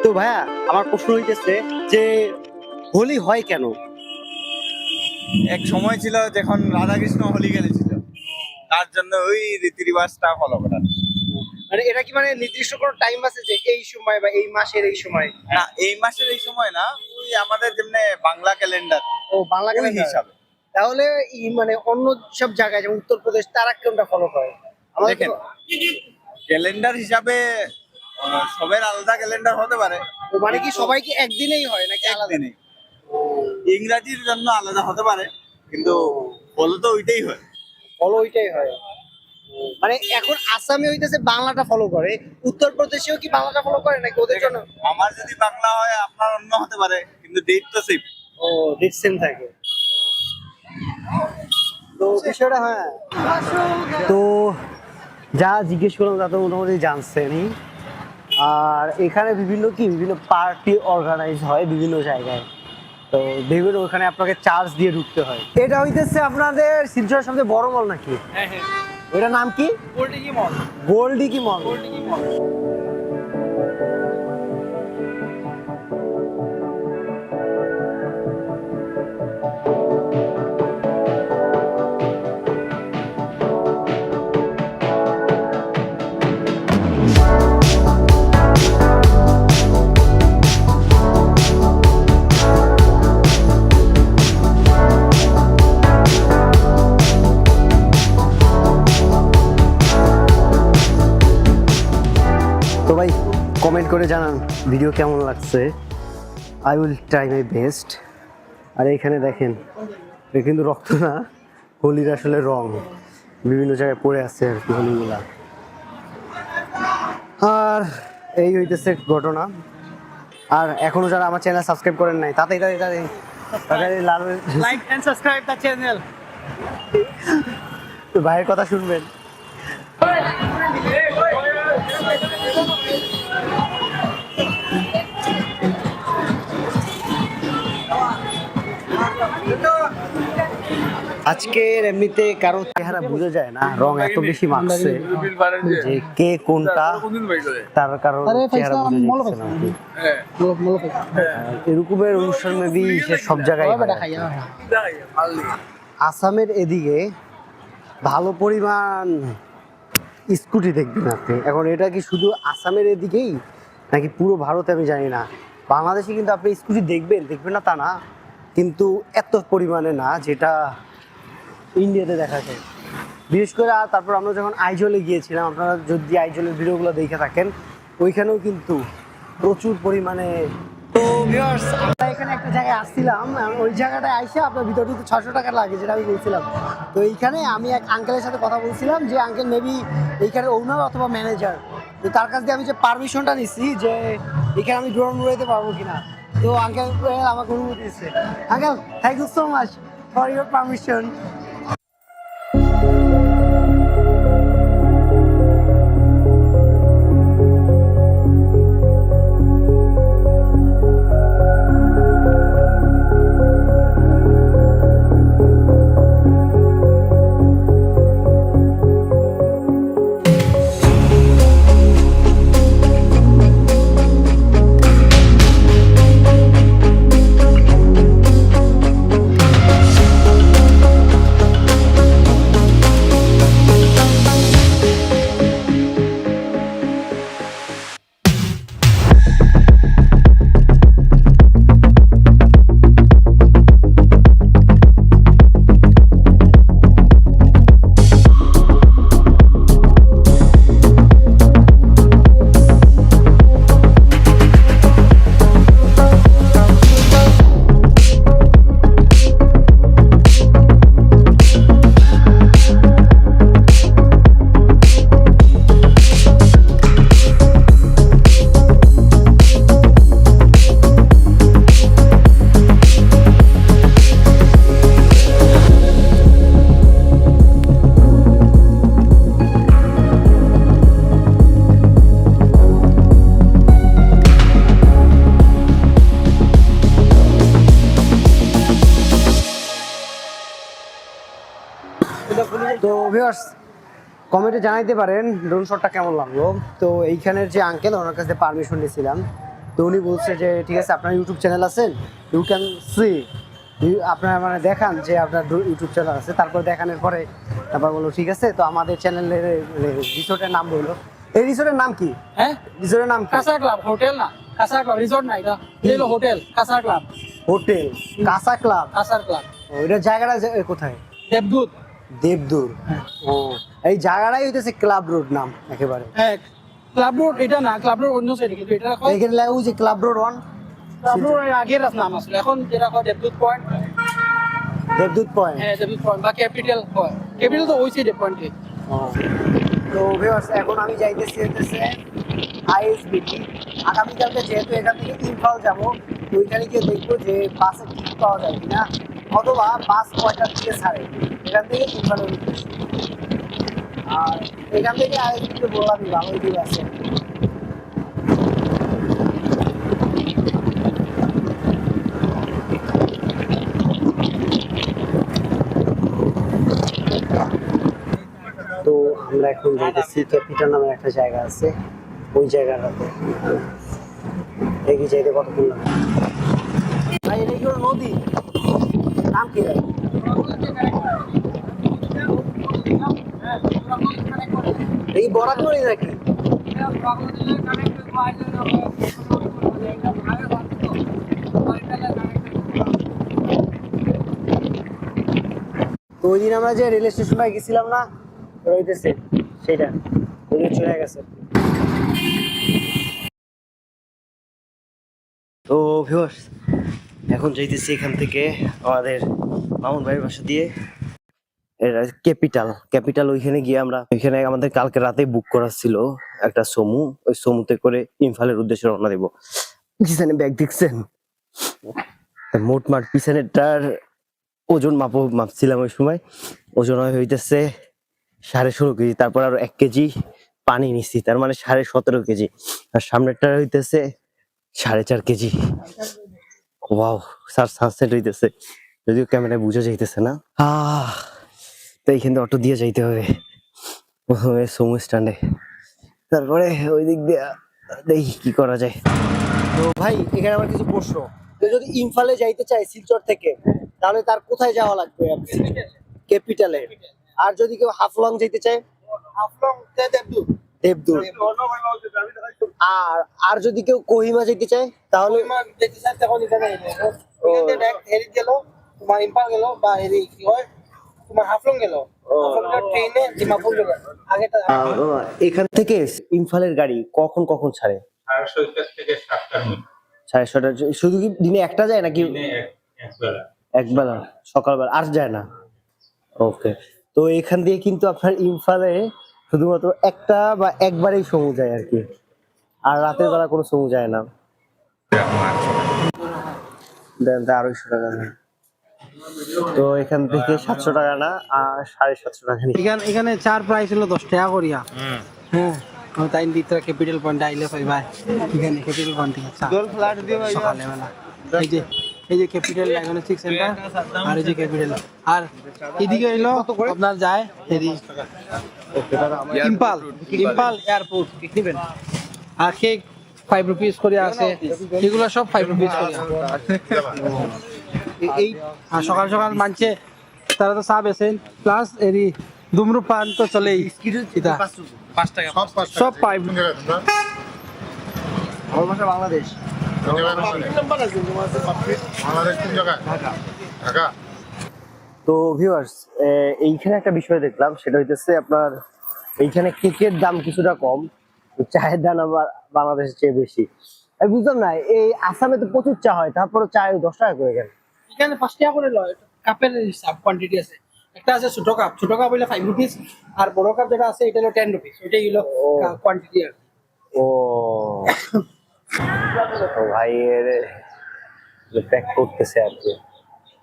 তো ভাইয়া আমার প্রশ্ন হইতেছে যে হোলি হয় কেন? এক সময় ছিল যখন রাধাকৃষ্ণ হোলি খেলেছিল, তার জন্য ওই রীতি রিবাজটা ফলো করা। মানে এটা কি মানে নির্দিষ্ট কোনো টাইম আছে যে এই সময় বা এই মাসের এই সময়? না, এই মাসের এই সময় না, ওই আমাদের যেমনি বাংলা ক্যালেন্ডার ও বাংলা ওই ক্যালেন্ডার হিসাবে। তাহলে মানে অন্য সব জায়গায় যেমন উত্তরপ্রদেশ তারা কোনটা ফলো করে? আমাদের দেখেন, তো- ক্যালেন্ডার হিসাবে সবের আলাদা ক্যালেন্ডার হতে পারে। ও মানে কি সবাই কি একদিনেই হয় নাকি আলাদা? একদিনে ইংরাজির জন্য আলাদা হতে পারে, কিন্তু ফলো তো ওইটাই হয়। ফলো ওইটাই হয়। মানে এখন আসামে হইতেছে বাংলাটা ফলো করে, উত্তরপ্রদেশেও কি বাংলাটা ফলো করে নাকি ওদের জন্য? আমার যদি বাংলা হয় আপনার অন্য হতে পারে, কিন্তু ডেট তো সেম। ও ডেট সেম থাকে। তো বিষয়টা হ্যাঁ, তো যা জিজ্ঞেস করলাম তা তো মোটামুটি জানছেনই। আর এখানে বিভিন্ন পার্টি অর্গানাইজ হয় বিভিন্ন জায়গায়, তো বিভিন্ন ওখানে আপনাকে চার্জ দিয়ে ঢুকতে হয়। এটা হইতেছে আপনাদের শিলচরের সবচেয়ে বড় মল নাকি? হ্যাঁ হ্যাঁ, ওইটার নাম কি? গোল্ডিকি মল। গোল্ডিকি মল। গোল্ডিকি মল। তো ভাই কমেন্ট করে জানান ভিডিও কেমন লাগছে। I will try my best. আর এখানে দেখেন, এটা কিন্তু রক্ত না, হোলির আসলে রং বিভিন্ন জায়গায় পড়ে আছে আর কি হোলিগুলা। আর এই হইতেছে ঘটনা। আর এখনো যারা আমার চ্যানেল সাবস্ক্রাইব করেন নাই তাড়াতাড়ি লাল like and subscribe the channel. ভাইয়ের কথা শুনবেন। আজকের এমনিতে কারো চেহারা বোঝা যায় না, রং এত বেশি মাখছে যে কে কোনটা তার কারণ চেহারা বোঝা যাচ্ছে না। এরকমের অনুষ্ঠান মেবি সব জায়গায় হয়। আসামের এদিকে ভালো পরিমাণ স্কুটি দেখবেন আপনি। এখন এটা কি শুধু আসামের এদিকেই নাকি পুরো ভারতে আমি জানি না। বাংলাদেশে কিন্তু আপনি স্কুটি দেখবেন না তা না, কিন্তু এত পরিমাণে না যেটা ইন্ডিয়াতে দেখা যায়। বিশেষ করে আর তারপর আমরা যখন আইজলে গিয়েছিলাম, আপনারা যদি আইজলের ভিডিওগুলো দেখে থাকেন, ওইখানেও কিন্তু প্রচুর পরিমাণে। তো ভিউয়ার্স, আমরা এখানে একটা জায়গায় আসছিলাম, ওই জায়গাটায় আইসা আপনার ভিতরে তো 600 টাকা লাগে যেটা আমি বলছিলাম। তো এইখানে আমি এক আঙ্কেলের সাথে কথা বলছিলাম যে আঙ্কেল মেবি এইখানে ওনার অথবা ম্যানেজার। তো তার কাছ দিয়ে আমি যে পারমিশনটা নিচ্ছি যে এখানে আমি ড্রোন উড়াইতে পারবো কিনা, তো আঙ্কেল আমাকে অনুমতি দিচ্ছে। Uncle thank you so much for your permission. তো ভিউয়ার্স কমেন্টে জানাইতে পারেন ড্রোন শটটা কেমন লাগলো। তো এইখানের যে আঙ্কেল ওনার কাছে পারমিশন নিয়েছিলাম, তো উনি বলছে যে ঠিক আছে আপনার ইউটিউব চ্যানেল আছেন, ইউ ক্যান সি, আপনার মানে দেখান যে আপনার ইউটিউব চ্যানেল আছে। তারপর দেখানোর পরে তারপর বললো ঠিক আছে। তো আমাদের চ্যানেলের রিসোর্টের নাম বললো। এই রিসোর্টের নাম কি? হ্যাঁ, রিসোর্টের নাম কি? কাসা ক্লাব হোটেল না, কাসা ক্লাব রিসোর্ট না, এটা হলো Hotel Casa Club. Hotel Casa Club. Casa Club ওইটা জায়গাটা কোথায়? দেবদূত। দেবদূর। ও, এই জায়গাটাই হইতেছে ক্লাব রোড নাম একেবারে। হ্যাঁ, ক্লাব রোড এটা না, ক্লাব রোড অন্য সাইডে, কিন্তু এটা এখানে লেখা ওই যে ক্লাব রোড 1। ক্লাব রোডের আগের নাম আসলে, এখন যেটা হয় দেবদূত পয়েন্ট। দেবদূত পয়েন্ট। হ্যাঁ, দেবদূত পয়েন্ট বা ক্যাপিটাল হয়। ক্যাপিটাল তো ওই সাইডে পয়েন্টে। তো ভিউয়ার্স এখন আমি যাইতেছি হচ্ছে আইএসবিটি। আগামীকালকে যেহেতু এখান থেকে ইম্ফল যাবো, তো ওইখানে গিয়ে দেখবো যে বাসে টিকিট পাওয়া যায় কিনা, অথবা বাস কয়টার দিকে ছাড়ে এখান থেকে ইম্ফলের উদ্দেশ্যে। আর এখান থেকে আইএসবিটি বললামই ভালোই দূর আছে। তো আমরা এখন যাইতেছি ক্যাপিটাল নামের একটা জায়গা আছে, ওই জায়গাটাতে। এগিয়ে যাইতে কতক্ষণ লাগে? ভাই এটা কি কোনো নদী? নাম কি ভাই? এই বরাক নদী নাকি? তো ওই দিন আমরা যে রেল স্টেশনে গেছিলাম না, রইতেছে সেটা ওই চলে গেছে। তো ভিউয়ার্স এখন যাইতেছি এখান থেকে আমাদের মামুন ভাইয়ের বাসা দিয়ে এটা ক্যাপিটাল ওইখানে গিয়ে আমরা ওইখানে আমাদের কালকে রাতে বুক করা ছিল একটা সমু, ওই সমুতে করে ইম্ফলের উদ্দেশ্যে রওনা দেবো। পিছনে ব্যাগ দেখছেন, মোটমাট পিছনেরটার ওজন মাপছিলাম ওই সময়, ওজন হইতেছে 16.5 কেজি। তারপর আরো 1 কেজি পানি নিচ্ছি, তার মানে 17.5 কেজি। আর সামনেরটা হইতেছে 4.5 কেজি। ওয়াও, সানসেট হইতেছে, যদিও ক্যামেরায় বোঝা যাইতেছে না। তো এইখান থেকে অটো দিয়ে যাইতে হবে প্রথমে সমু স্ট্যান্ডে, তারপরে ওই দিক দিয়ে দেখি কি করা যায়। তো ভাই এখানে আমার কিছু প্রশ্ন, তো যদি ইম্ফলে যাইতে চাই শিলচর থেকে, তাহলে তার কোথায় যাওয়া লাগবে? ক্যাপিটালে। আর যদি কেউ হাফলং যেতে চায়? হাফলং দেবদূত। দেবদূর। আর আর যদি কেউ কোহিমা যেতে চায় তাহলে? যেতে চাই তখন এখানে হেরি গেল, তোমার ইম্ফল গেল, বা হেরি কি হয় তোমার হাফলং গেল, হাফলং ট্রেনে ডিমাপুর গেল। আগেটা এখান থেকে ইম্ফলের গাড়ি কখন কখন ছাড়ে? 6:30 থেকে 7টার মধ্যে। 7:30। শুধু কি দিনে একটা যায় নাকি? দিনে একবেলা। একবেলা, সকালবেলা আর যায় না? ওকে। তো এখান দিয়ে কিন্তু আপনার ইম্ফলে শুধুমাত্র একটা বা একবারেই সমু যায় আর কি, আর রাতের বেলা কোনো সমু যায় না। দেন তা 250 টাকা নেয়। তো এখান থেকে 700 টাকা না, আর 750 টাকা নিই। এখানে চার প্রাইস হলো 10 টাকা করিয়া। হ্যাঁ, তাই দিতে ক্যাপিটাল পয়েন্ট আইলে ভাই ভাই, এখানে ক্যাপিটাল পয়েন্ট থেকে সকালে বেলা এই যে ক্যাপিটাল ডায়াগনস্টিক সেন্টার, আর এই যে ক্যাপিটাল, আর এদিকে হইলো আপনার যায় হেরি ইম্পাল এয়ারপোর্ট নিবেন। আর কেক 5 রুপিস করে আছে, এগুলো সব 5 রুপিস করে। এই আর সকাল সকাল মানছে তারা তো চা বেছেন, প্লাস এরি ধূম্রপান তো চলেই। এটা 5 টাকা। সব 5 আমার ভাষা বাংলাদেশ। বাংলাদেশ কোন জায়গায়? ঢাকা। তো ভিউয়ার্স এইখানে একটা বিষয় দেখলাম, সেটা হইতেছে আপনার এইখানে কেকের দাম কিছুটা কম, চায়ের দাম আবার বাংলাদেশের চেয়ে বেশি। আমি বুঝলাম না, এই আসামে তো প্রচুর চা হয়, তারপরে চা 10 টাকা করে কেন? এখানে 5 টাকা করে লয়, কাপের হিসাব কোয়ান্টিটি আছে। একটা আছে ছোট কাপ হইলে 5 রুপিস, আর বড় কাপ যেটা আছে এটা হলো 10 রুপিস। ওইটাই হলো কোয়ান্টিটি। আর ও তো ভাই এর প্যাক করতেছে আর কি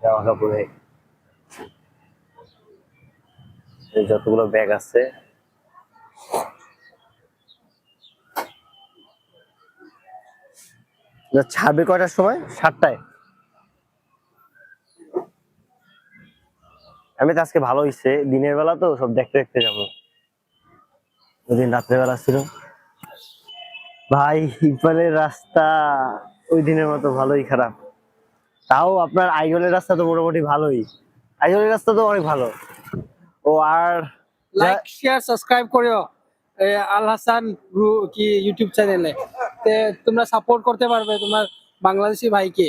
জামা কাপড়ে, এই যতগুলো ব্যাগ আছে। ছাড়বে কয়টার সময়? 7টায়। আমি তো আজকে ভালো হইছে, দিনের বেলা তো সব দেখতে দেখতে যাবো। ওই দিন রাত্রে বেলা ছিল ভাই, ইম্ফলের রাস্তা ওই দিনের মতো ভালোই খারাপ। তাও আপনার আইজলের রাস্তা তো মোটামুটি ভালোই, আইজলের রাস্তা তো অনেক ভালো। ও আর লাইক শেয়ার সাবস্ক্রাইব করিও আল হাসান কি ইউটিউব চ্যানেলে, তোমরা সাপোর্ট করতে পারবে তোমার বাংলাদেশি ভাইকে।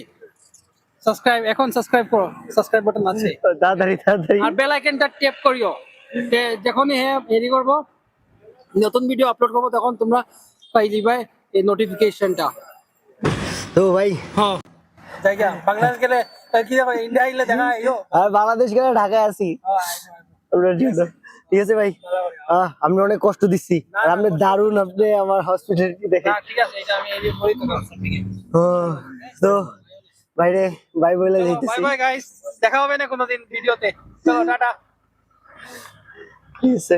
সাবস্ক্রাইব এখন সাবস্ক্রাইব করো, সাবস্ক্রাইব বাটন আছে, তাড়াতাড়ি তাড়াতাড়ি। আর বেল আইকনটা ট্যাপ করিও। যখনই হেরি করব, নতুন ভিডিও আপলোড করবো, তখন তোমরা পাই দিবে এই নোটিফিকেশনটা। তো ভাই হ্যাঁ, জায়গা বাংলাদেশ গেলে কি দেখো, ইন্ডিয়া গেলে দেখা আইও। আর বাংলাদেশ গেলে ঢাকায় আছি আমরা, ঠিক আছে ভাই। আপনি অনেক কষ্ট দিচ্ছি, আর আপনি দারুণ, আপনি আমার হসপিটালিটি দেখে। ঠিক আছে, এটা আমি এই যে বলি তো। তো বাইরে বাই বলে বাই যাইতেছি। বাই গাইস, দেখা হবে না কোনোদিন ভিডিওতে। চলো টাটা। ঠিক আছে,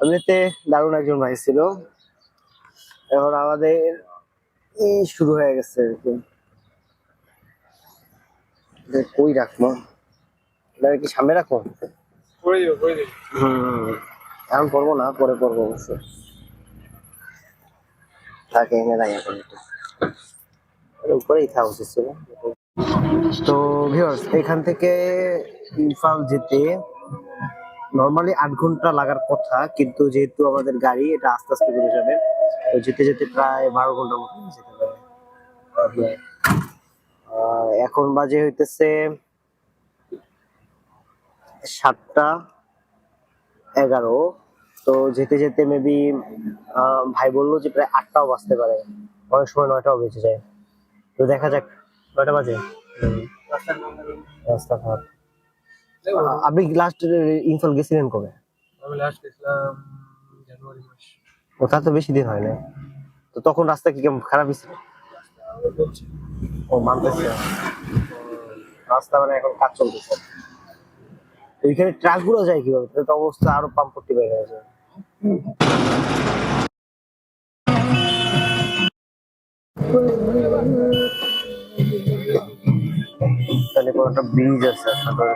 এমনিতে দারুণ একজন ভাই ছিল। এখন আমাদের শুরু হয়ে গেছে আর কি। কই রাখবো, এটা কি সামনে রাখবো? করে দিও, করে দিও। এখন করবো না, পরে করবো অবশ্যই। তাকে এনে রাখি এখন একটু। এর উপরেই থাকা উচিত ছিল। তো ভিউয়ার্স, এখান থেকে ইম্ফল যেতে নর্মালি 8 ঘন্টা লাগার কথা, কিন্তু যেহেতু আমাদের গাড়ি এটা আস্তে আস্তে করে যাবে, তো যেতে যেতে প্রায় 12 ঘন্টার মতো যেতে পারে। এখন বাজে হইতেছে 7টা 11। তো যেতে যেতে মেবি ভাই বললো যে প্রায় 8টাও বাজতে পারে, অনেক সময় 9টাও বেজে যায়। তো দেখা যাক, 9টা বাজে। রাস্তা খারাপ। আপনি লাস্ট ইম্ফল গেছিলেন কবে? আমি লাস্ট গেছিলাম জানুয়ারি মাস। ওটা তো বেশি দিন হয় না। তো তখন রাস্তা কি কেমন খারাপ ছিল? ও মানতেছে, রাস্তা মানে এখন কাজ চলতেছে। তো এখানে ট্রাক গুলো যায় কিভাবে? তাহলে তো অবস্থা আরো পাম্পটি বেড়ে গেছে। তাহলে কোনো একটা ব্রিজ আছে আপনাদের।